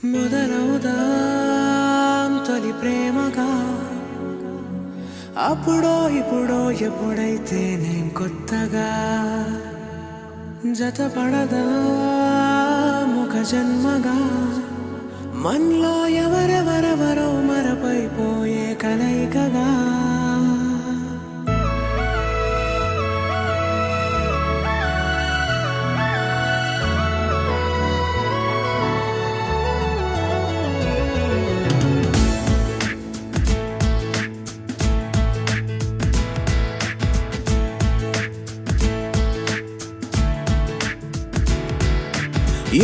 మొదలవుదాం తొలి ప్రేమగా, అప్పుడో ఇప్పుడో ఎప్పుడైతే నేను కొత్తగా జతపడదా ఒక జన్మగా, మనలో ఎవరెవరెవరో మరపైపోయే కలయికగా.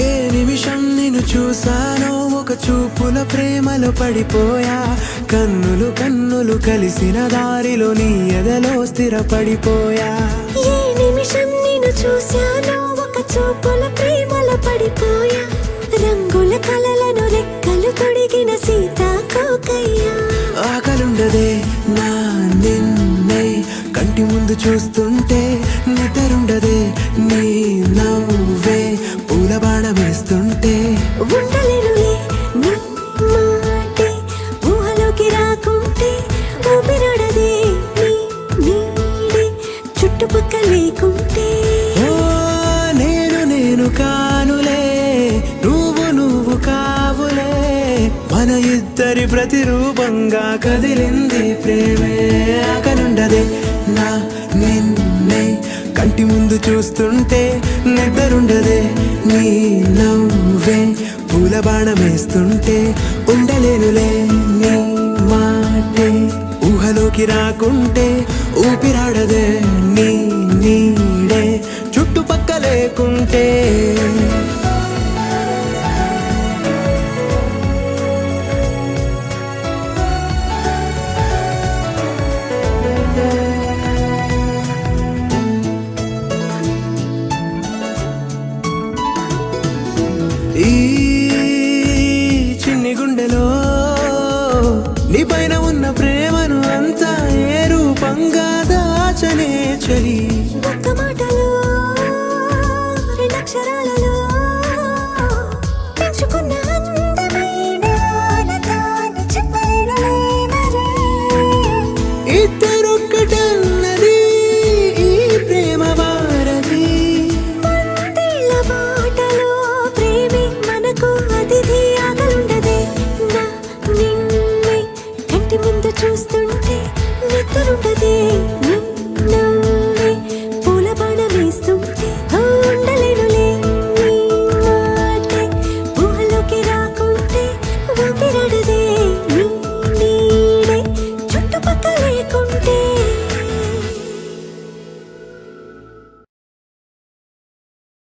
ఏ నిమిషం నిన్ను చూసానో ఒక చూపుల ప్రేమలో పడిపోయా, కన్నులు కన్నులు కలిసిన దారిలో నీ ఎదలో స్థిరపడిపోయా. ఏ నిమిషం నిన్ను చూసానో ఒక చూపుల ప్రేమలో పడిపోయా, రంగుల కలలను రెక్కలు తొడిగిన సీతాకోకయ్యా. ఆకలుండదే నా నిన్నే కంటి ముందు చూస్తుంటే, నిద్రుండదే నీ నవ్వే పూల బాణం వేస్తుంటే. ఉండలేనులే నీ మాటే ఊహలోకి రాకుంటే, ఊపిరాడదే నీ నీడే చుట్టుపక్క లేకుంటే. ఓ నేను నేను కానులే, నువ్వు నువ్వు కావులే, మన ఇద్దరి ప్రతిరూపంగా కదిలింది ప్రేమే. ఆకలుండదే నా నిన్నే కంటి ముందు చూస్తుంటే, నిద్రుండదే నీ నవ్వే పూల బాణం వేస్తుంటే. ఉండలేనులే నీ మాటే ఊహలోకి రాకుంటే, ఊపిరాడదే నీ నీడే చుట్టుపక్క లేకుంటే. ఈ చిన్ని గుండెలో నీ పైన